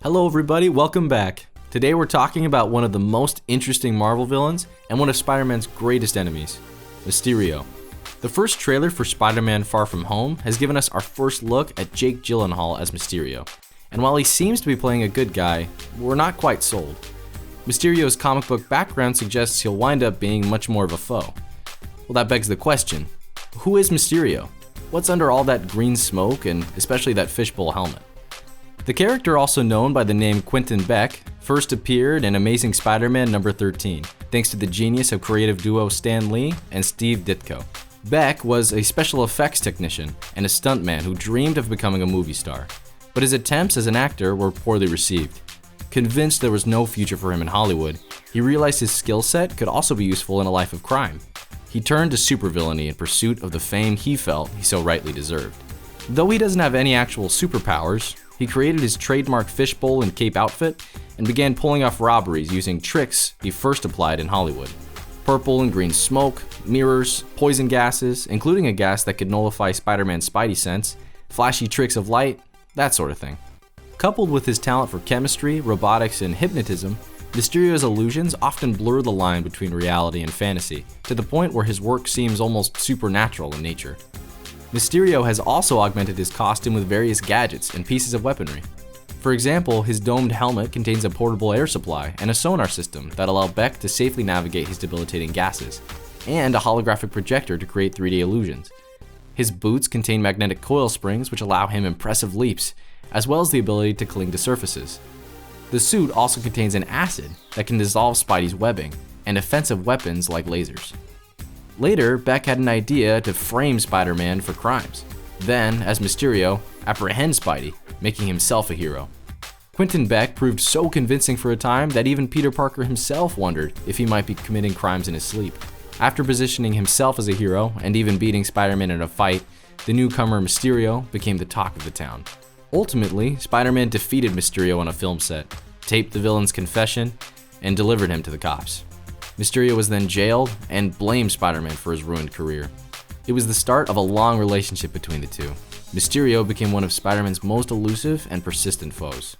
Hello everybody, welcome back. Today we're talking about one of the most interesting Marvel villains and one of Spider-Man's greatest enemies, Mysterio. The first trailer for Spider-Man Far From Home has given us our first look at Jake Gyllenhaal as Mysterio. And while he seems to be playing a good guy, we're not quite sold. Mysterio's comic book background suggests he'll wind up being much more of a foe. Well, that begs the question, who is Mysterio? What's under all that green smoke and especially that fishbowl helmet? The character, also known by the name Quentin Beck, first appeared in Amazing Spider-Man number 13, thanks to the genius of creative duo Stan Lee and Steve Ditko. Beck was a special effects technician and a stuntman who dreamed of becoming a movie star, but his attempts as an actor were poorly received. Convinced there was no future for him in Hollywood, he realized his skill set could also be useful in a life of crime. He turned to supervillainy in pursuit of the fame he felt he so rightly deserved. Though he doesn't have any actual superpowers, he created his trademark fishbowl and cape outfit and began pulling off robberies using tricks he first applied in Hollywood. Purple and green smoke, mirrors, poison gases, including a gas that could nullify Spider-Man's spidey sense, flashy tricks of light, that sort of thing. Coupled with his talent for chemistry, robotics, and hypnotism, Mysterio's illusions often blur the line between reality and fantasy, to the point where his work seems almost supernatural in nature. Mysterio has also augmented his costume with various gadgets and pieces of weaponry. For example, his domed helmet contains a portable air supply and a sonar system that allow Beck to safely navigate his debilitating gases, and a holographic projector to create 3D illusions. His boots contain magnetic coil springs which allow him impressive leaps, as well as the ability to cling to surfaces. The suit also contains an acid that can dissolve Spidey's webbing, and offensive weapons like lasers. Later, Beck had an idea to frame Spider-Man for crimes. Then, as Mysterio, apprehend Spidey, making himself a hero. Quentin Beck proved so convincing for a time that even Peter Parker himself wondered if he might be committing crimes in his sleep. After positioning himself as a hero and even beating Spider-Man in a fight, the newcomer Mysterio became the talk of the town. Ultimately, Spider-Man defeated Mysterio on a film set, taped the villain's confession, and delivered him to the cops. Mysterio was then jailed and blamed Spider-Man for his ruined career. It was the start of a long relationship between the two. Mysterio became one of Spider-Man's most elusive and persistent foes.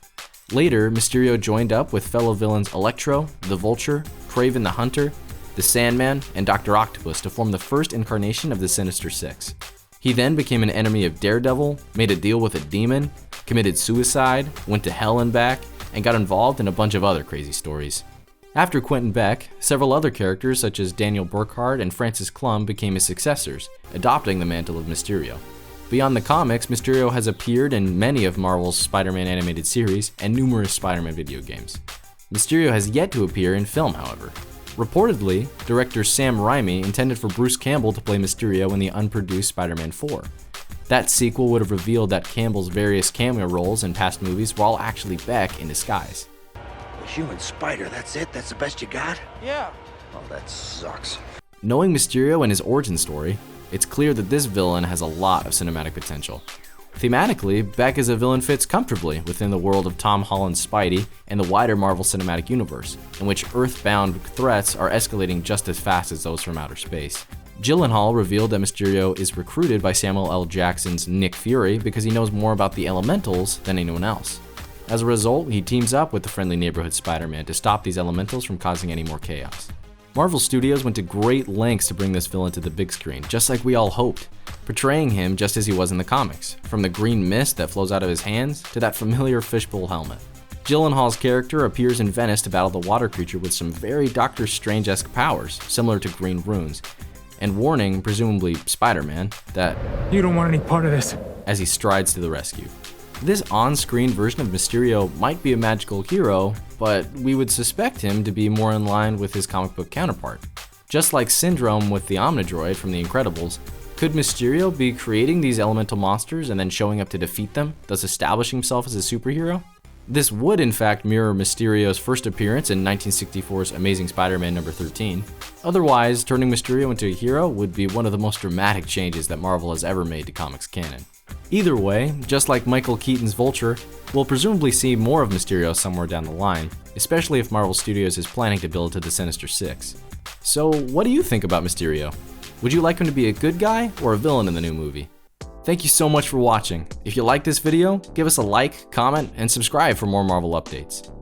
Later, Mysterio joined up with fellow villains Electro, the Vulture, Kraven the Hunter, the Sandman, and Dr. Octopus to form the first incarnation of the Sinister Six. He then became an enemy of Daredevil, made a deal with a demon, committed suicide, went to hell and back, and got involved in a bunch of other crazy stories. After Quentin Beck, several other characters such as Daniel Burkhart and Francis Klum became his successors, adopting the mantle of Mysterio. Beyond the comics, Mysterio has appeared in many of Marvel's Spider-Man animated series and numerous Spider-Man video games. Mysterio has yet to appear in film, however. Reportedly, director Sam Raimi intended for Bruce Campbell to play Mysterio in the unproduced Spider-Man 4. That sequel would have revealed that Campbell's various cameo roles in past movies were all actually Beck in disguise. Human spider, that's it? That's the best you got? Yeah. Oh, that sucks. Knowing Mysterio and his origin story, it's clear that this villain has a lot of cinematic potential. Thematically, Beck as a villain fits comfortably within the world of Tom Holland's Spidey and the wider Marvel Cinematic Universe, in which Earth-bound threats are escalating just as fast as those from outer space. Gyllenhaal revealed that Mysterio is recruited by Samuel L. Jackson's Nick Fury because he knows more about the elementals than anyone else. As a result, he teams up with the friendly neighborhood Spider-Man to stop these elementals from causing any more chaos. Marvel Studios went to great lengths to bring this villain to the big screen, just like we all hoped, portraying him just as he was in the comics, from the green mist that flows out of his hands to that familiar fishbowl helmet. Gyllenhaal's character appears in Venice to battle the water creature with some very Doctor Strange-esque powers, similar to green runes, and warning, presumably Spider-Man, that You don't want any part of this. as he strides to the rescue. This on-screen version of Mysterio might be a magical hero, but we would suspect him to be more in line with his comic book counterpart. Just like Syndrome with the Omnidroid from The Incredibles, could Mysterio be creating these elemental monsters and then showing up to defeat them, thus establishing himself as a superhero? This would in fact mirror Mysterio's first appearance in 1964's Amazing Spider-Man number 13. Otherwise, turning Mysterio into a hero would be one of the most dramatic changes that Marvel has ever made to comics canon. Either way, just like Michael Keaton's Vulture, we'll presumably see more of Mysterio somewhere down the line, especially if Marvel Studios is planning to build to the Sinister Six. So what do you think about Mysterio? Would you like him to be a good guy or a villain in the new movie? Thank you so much for watching. If you like this video, give us a like, comment, and subscribe for more Marvel updates.